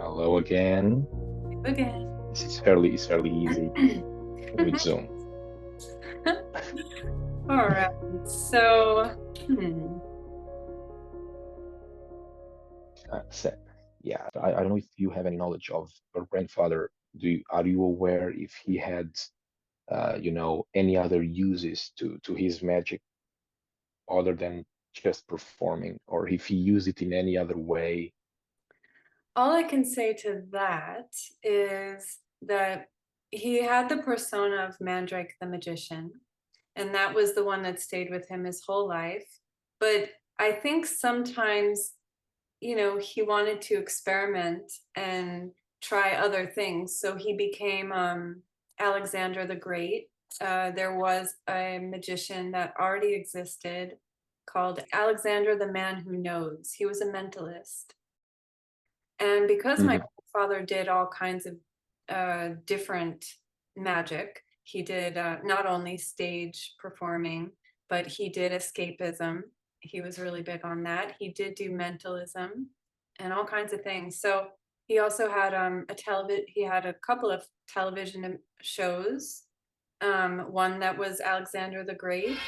Hello again. Again. It's fairly easy with Zoom. All right. So, hmm, So, yeah, I don't know if you have any knowledge of your grandfather. Are you aware if he had, any other uses to his magic other than just performing, or if he used it in any other way? all I can say to that is that he had the persona of Mandrake the magician, and that was the one that stayed with him his whole life. But I think sometimes, he wanted to experiment and try other things. So he became Alexander the Great. There was a magician that already existed called Alexander the Man Who Knows. He was a mentalist. And because my Hmm. father did all kinds of different magic, he did not only stage performing, but he did escapism. He was really big on that. He did do mentalism and all kinds of things. So he also had he had a couple of television shows. One that was Alexander the Great.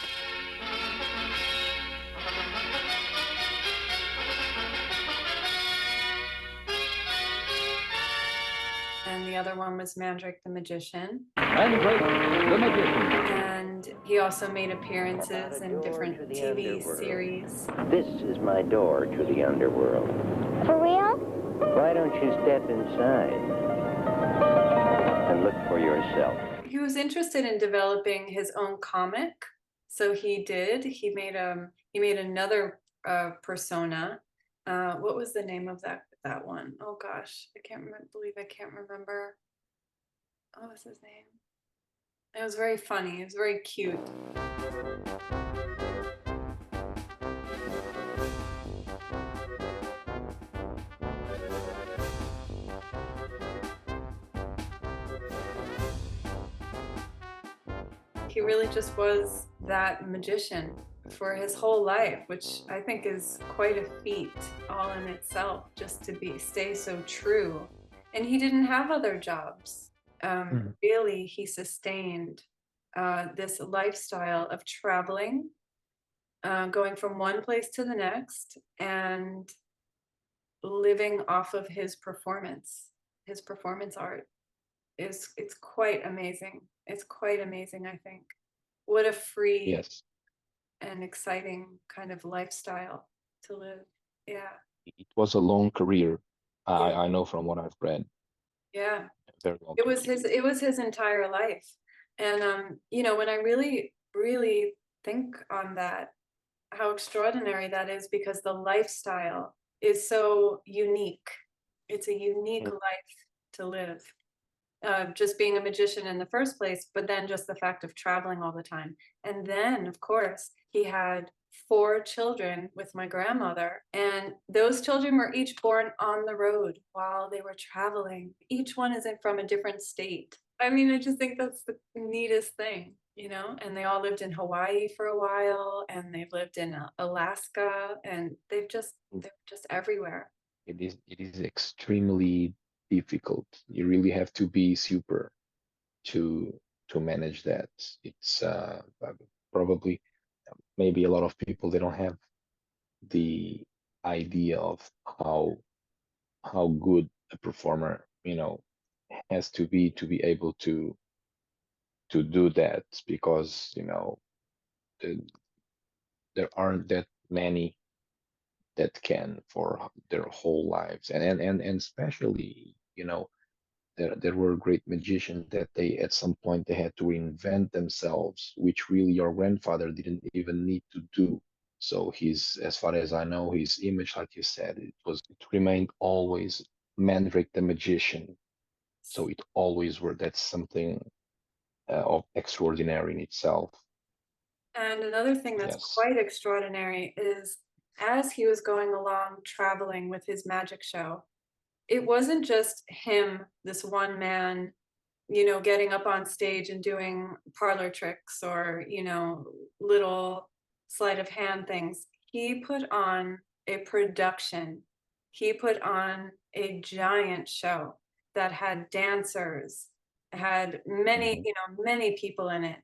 And the other one was Mandrake the Magician. Mandrake the Magician. And he also made appearances in different TV series. This is my door to the underworld. For real? Why don't you step inside and look for yourself? He was interested in developing his own comic, so he did. He made another persona. What was the name of that one? Oh gosh, believe I can't remember. What was his name? It was very funny. It was very cute. He really just was that magician for his whole life, which I think is quite a feat all in itself, just to stay so true. And he didn't have other jobs. Mhm. Really, he sustained this lifestyle of traveling, going from one place to the next, and living off of his performance art. It's quite amazing. It's quite amazing, I think. What a free Yes, and exciting kind of lifestyle to live. Yeah. it was a long career. I Yeah. I know from what I've read, Yeah. a very long career. It was his entire life. And when I really, really think on that, how extraordinary that is because the lifestyle is so unique. It's a unique Mm. life to live. Just being a magician in the first place, but then just the fact of traveling all the time. And then, of course, he had 4 children with my grandmother, and those children were each born on the road while they were traveling. Each one is from a different state. I mean, I just think that's the neatest thing. And they all lived in Hawaii for a while, and they've lived in Alaska, and they're just everywhere. It is extremely difficult. You really have to be super to to manage that. It's probably maybe a lot of people they don't have the idea of how how good a performer has to be able to do that because the, there aren't that many that can for their whole lives and especially there were great magicians that they at some point they had to reinvent themselves, which really your grandfather didn't even need to do. So his, as far as I know, his image, like you said, it remained always Mandrake the magician. So it always were that's something of extraordinary in itself. And another thing that's Yes. quite extraordinary is as he was going along traveling with his magic show, it wasn't just him, this one man, getting up on stage and doing parlor tricks or, little sleight of hand things. He put on a production. he put on a giant show that had dancers, had many, many people in it.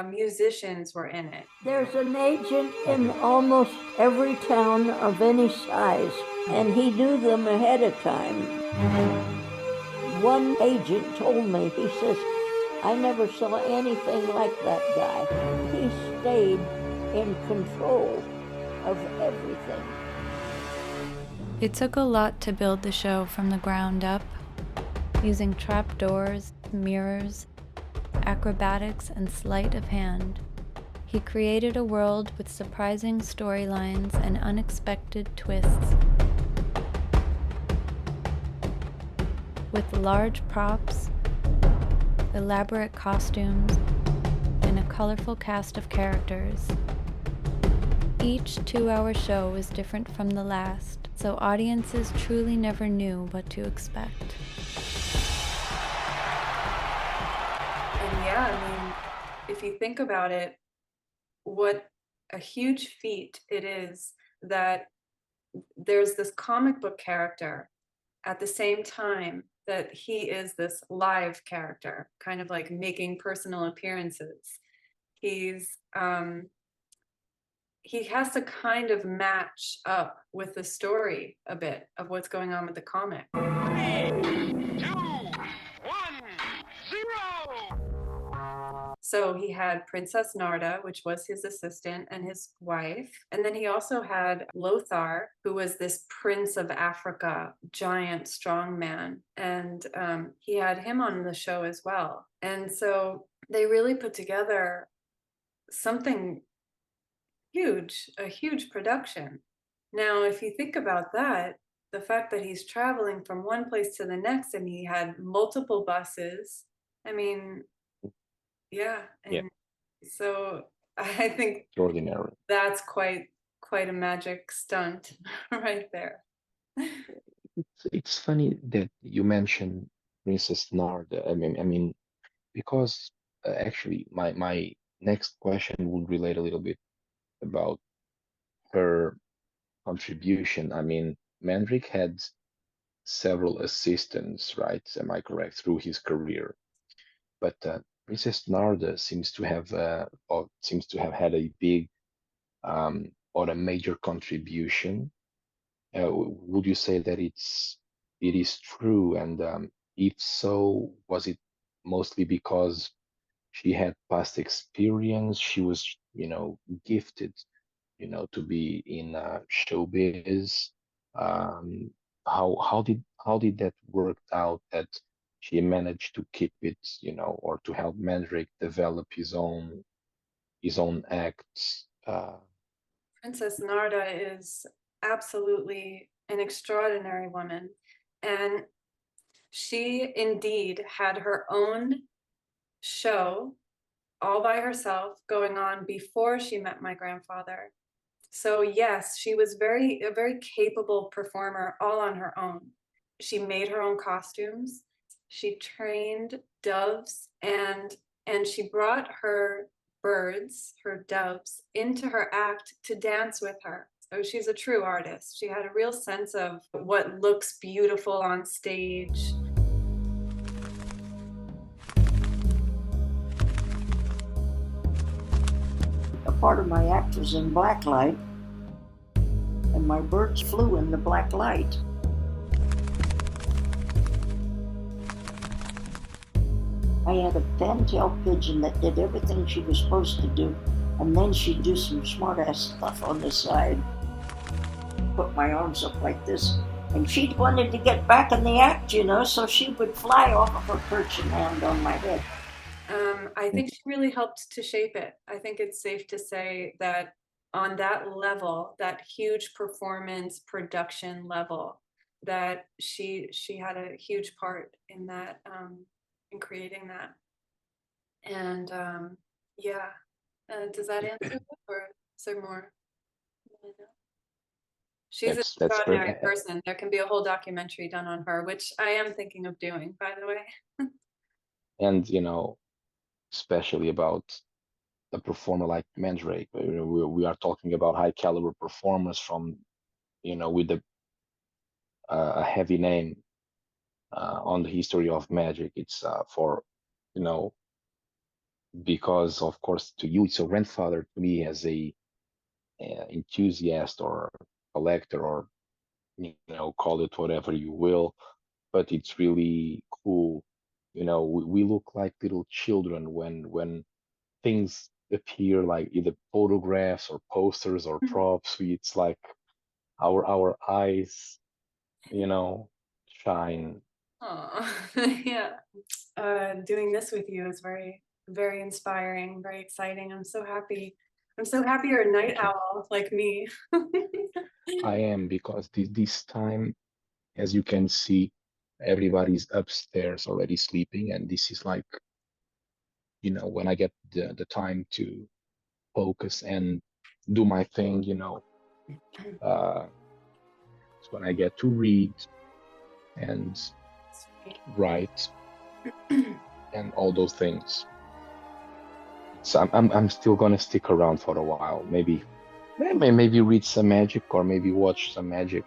Musicians were in it. There's an agent in almost every town of any size, and he knew them ahead of time. One agent told me, he says, I never saw anything like that guy. He stayed in control of everything. It took a lot to build the show from the ground up, using trapdoors, mirrors, acrobatics, and sleight of hand. He created a world with surprising storylines and unexpected twists. With large props, elaborate costumes, and a colorful cast of characters. Each 2-hour show was different from the last, so audiences truly never knew what to expect. And yeah, I mean, if you think about it, what a huge feat it is that there's this comic book character at the same time that he is this live character, kind of like making personal appearances. He has to kind of match up with the story a bit of what's going on with the comic. 3, 2, 1, 0! So he had Princess Narda, which was his assistant and his wife. And then he also had Lothar, who was this Prince of Africa, giant, strong man. And he had him on the show as well. And so they really put together something huge, a huge production. Now, if you think about that, the fact that he's traveling from one place to the next and he had multiple buses, I mean, yeah. And so I think Extraordinary. that's quite a magic stunt right there. It's funny that you mentioned Princess Narda. I mean, because actually, my next question would relate a little bit about her contribution. I mean, Mandrake had several assistants, right? Am I correct? Through his career, but Princess Narda seems to have had a big or a major contribution. Would you say that it is true? And if so, was it mostly because she had past experience? She was, gifted, to be in showbiz. Um, how did that work out that she managed to keep it, or to help Mandrake develop his own acts? Princess Narda is absolutely an extraordinary woman. And she indeed had her own show all by herself going on before she met my grandfather. So yes, she was a very capable performer all on her own. She made her own costumes. She trained doves and she brought her birds, her doves, into her act to dance with her. So she's a true artist. She had a real sense of what looks beautiful on stage. A part of my act was in black light, and my birds flew in the black light. I had a fantail pigeon that did everything she was supposed to do, and then she'd do some smart-ass stuff on the side. Put my arms up like this, and she wanted to get back in the act, so she would fly off of her perch and land on my head. I think she really helped to shape it. I think it's safe to say that on that level, that huge performance production level, that she had a huge part in that, in creating that. And does that answer it, or is there more? She's an That's extraordinary great. person. There can be a whole documentary done on her, which I am thinking of doing, by the way. And especially about a performer like Mandrake. We are talking about high caliber performers from, with the a heavy name on the history of magic. It's for, you know, because of course to you it's your grandfather, to me as a enthusiast or collector, or you know, call it whatever you will, but it's really cool. You know, we look like little children when things appear, like either photographs or posters or props. It's like our eyes, you know, shine. Oh, yeah. Doing this with you is very, very inspiring, very exciting. I'm so happy. I'm so happy you're a night Thank you. owl like me. I am, because this time, as you can see, everybody's upstairs already sleeping, and this is like, you know, when I get the time to focus and do my thing, you know, it's when I get to read and write and all those things. So I'm still gonna stick around for a while. Maybe read some magic, or maybe watch some magic